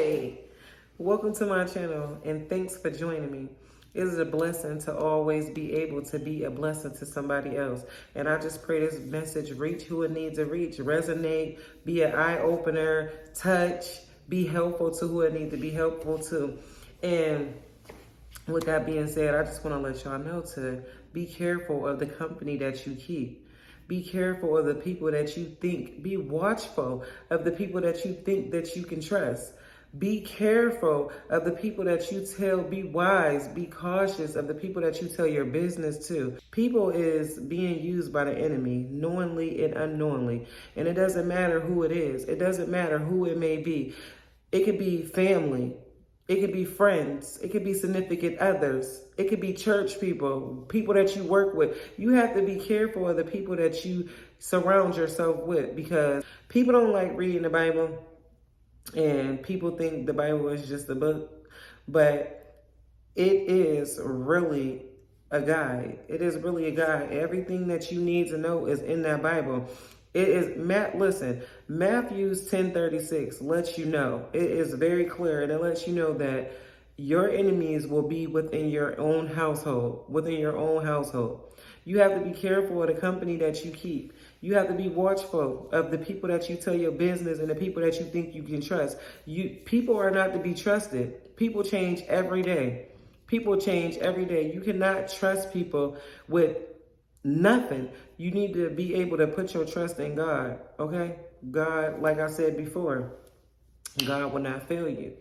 Hey, welcome to my channel and thanks for joining me. It is a blessing to always be able to be a blessing to somebody else. And I just pray this message reach who it needs to reach, resonate, be an eye opener, touch, be helpful to who it needs to be helpful to. And with that being said, I just want to let y'all know to be careful of the company that you keep. Be careful of the people that you think, be watchful of the people that you think that you can trust. Be careful of the people that you tell, be wise, be cautious of the people that you tell your business to. People is being used by the enemy, knowingly and unknowingly. And it doesn't matter who it is. It doesn't matter who it may be. It could be family. It could be friends. It could be significant others. It could be church people, people that you work with. You have to be careful of the people that you surround yourself with, because people don't like reading the Bible and people think the Bible is just a book, but it is really a guide. It is really a guide. Everything that you need to know is in that Bible. It is, listen, Matthews 10:36 lets you know, it is very clear, and it lets you know that your enemies will be within your own household, You have to be careful of the company that you keep. You have to be watchful of the people that you tell your business and the people that you think you can trust. People are not to be trusted. People change every day. People change every day. You cannot trust people with nothing. You need to be able to put your trust in God, okay? God, like I said before, God will not fail you.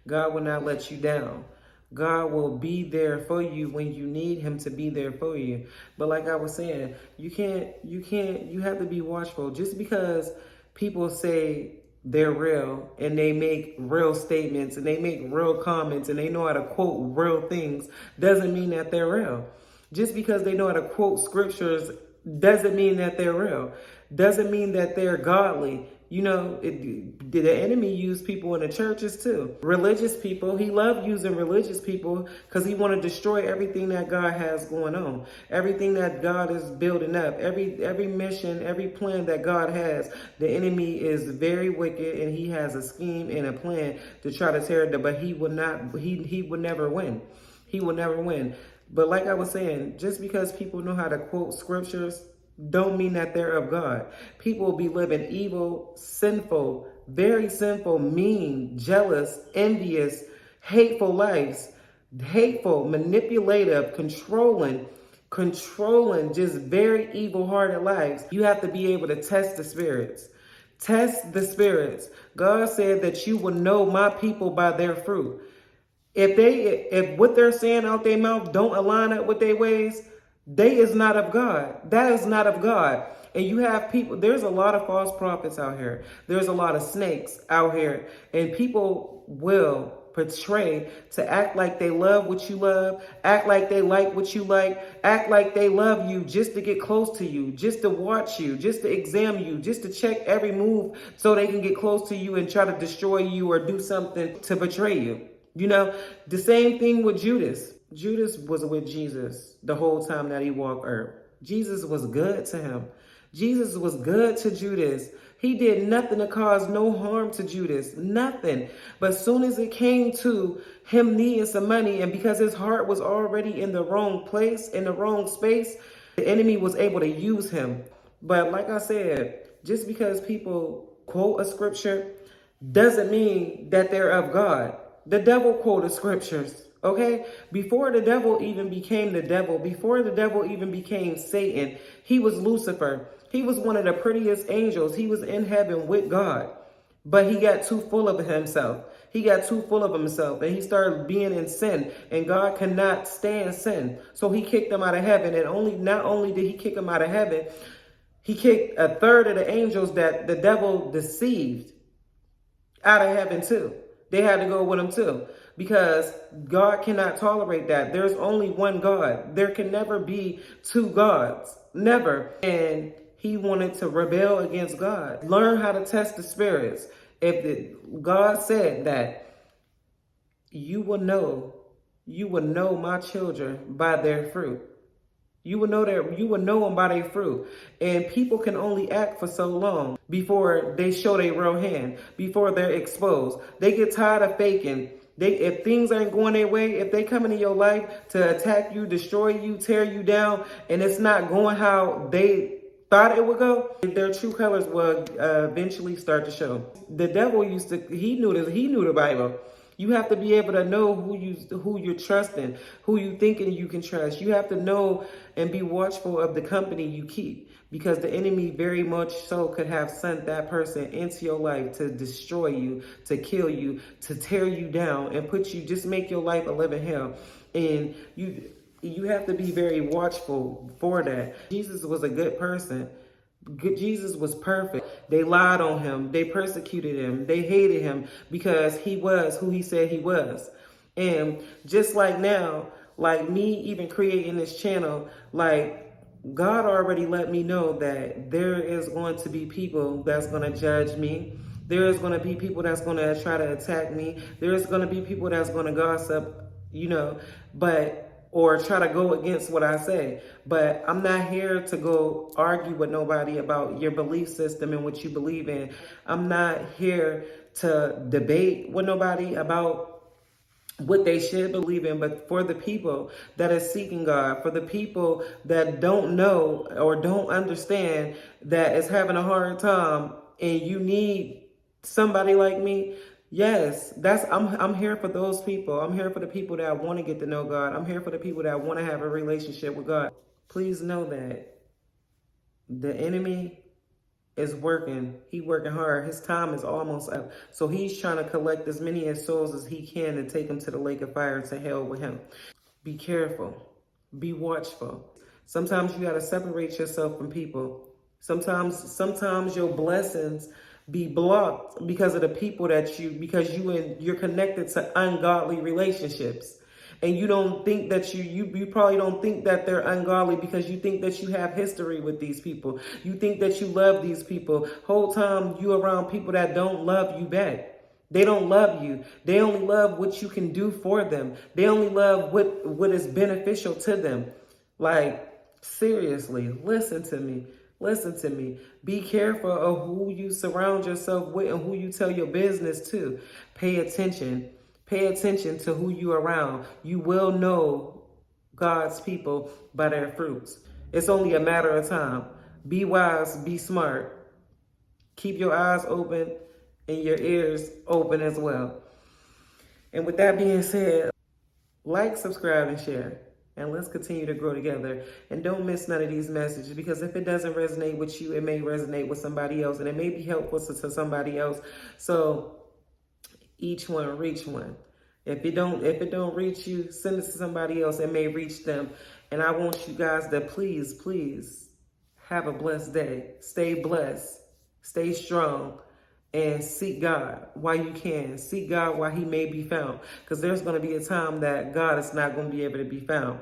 God will not let you down. God will be there for you when you need him to be there for you. But like I was saying, you have to be watchful. Just because people say they're real and they make real statements and they make real comments and they know how to quote real things doesn't mean that they're real. Just because they know how to quote scriptures doesn't mean that they're real. Doesn't mean that they're godly. You know, the enemy use people in the churches too. Religious people, he loved using religious people because he want to destroy everything that God has going on. Everything that God is building up. Every mission, every plan that God has. The enemy is very wicked and he has a scheme and a plan to try to tear it down. But he would never win. He will never win. But like I was saying, just because people know how to quote scriptures don't mean that they're of God. People will be living evil, sinful, very sinful, mean, jealous, envious, hateful lives. Hateful, manipulative, controlling, just very evil-hearted lives. You have to be able to test the spirits. Test the spirits. God said that you will know my people by their fruit. If what they're saying out their mouth don't align up with their ways, they is not of God. That is not of God. And you have people, there's a lot of false prophets out here. There's a lot of snakes out here. And people will portray to act like they love what you love, act like they like what you like, act like they love you just to get close to you, just to watch you, just to examine you, just to check every move so they can get close to you and try to destroy you or do something to betray you. You know, the same thing with Judas. Judas was with Jesus the whole time that he walked earth. Jesus was good to him. Jesus was good to Judas. He did nothing to cause no harm to Judas, nothing. But as soon as it came to him needing some money, and because his heart was already in the wrong place, in the wrong space, the enemy was able to use him. But like I said, just because people quote a scripture doesn't mean that they're of God. The devil quoted scriptures, okay? Before the devil even became the devil, before the devil even became Satan, he was Lucifer. He was one of the prettiest angels. He was in heaven with God, but he got too full of himself. He got too full of himself and he started being in sin, and God cannot stand sin. So he kicked him out of heaven, and not only did he kick him out of heaven, he kicked a third of the angels that the devil deceived out of heaven too. They had to go with him too, because God cannot tolerate that. There's only one God. There can never be two gods. Never. And he wanted to rebel against God. Learn how to test the spirits. God said that you will know my children by their fruit. You will know that you will know them by their fruit. And people can only act for so long before they show their real hand, before they're exposed. They get tired of faking. If things aren't going their way, if they come into your life to attack you, destroy you, tear you down, and it's not going how they thought it would go, their true colors will eventually start to show. The devil he knew the Bible. You have to be able to know who you're trusting, who you thinking you can trust. You have to know and be watchful of the company you keep, because the enemy very much so could have sent that person into your life to destroy you, to kill you, to tear you down and just make your life a living hell. And you have to be very watchful for that. Jesus was a good person. Jesus was perfect. They lied on him. They persecuted him. They hated him because he was who he said he was. And just like now, like me even creating this channel, like God already let me know that there is going to be people that's going to judge me. There is going to be people that's going to try to attack me. There is going to be people that's going to gossip, or try to go against what I say. But I'm not here to go argue with nobody about your belief system and what you believe in. I'm not here to debate with nobody about what they should believe in. But for the people that are seeking God, for the people that don't know or don't understand, that is having a hard time, and you need somebody like me, yes, I'm here for those people. I'm here for the people that want to get to know God. I'm here for the people that want to have a relationship with God. Please know that the enemy is working. He's working hard. His time is almost up. So he's trying to collect as many souls as he can and take them to the lake of fire, to hell with him. Be careful. Be watchful. Sometimes you got to separate yourself from people. Sometimes your blessings be blocked because of the people you're connected to ungodly relationships. And you don't think that you probably don't think that they're ungodly because you think that you have history with these people. You think that you love these people. Whole time you around people that don't love you back. They don't love you. They only love what you can do for them. They only love what is beneficial to them. Like, seriously, listen to me. Listen to me. Be careful of who you surround yourself with and who you tell your business to. Pay attention. Pay attention to who you're around. You will know God's people by their fruits. It's only a matter of time. Be wise, be smart. Keep your eyes open and your ears open as well. And with that being said, like, subscribe, and share. And let's continue to grow together. And don't miss none of these messages, because if it doesn't resonate with you, it may resonate with somebody else, and it may be helpful to somebody else. So each one reach one. If it don't reach you, send it to somebody else. It may reach them. And I want you guys to please have a blessed day. Stay blessed. Stay strong. And seek God while you can. Seek God while he may be found. Because there's going to be a time that God is not going to be able to be found.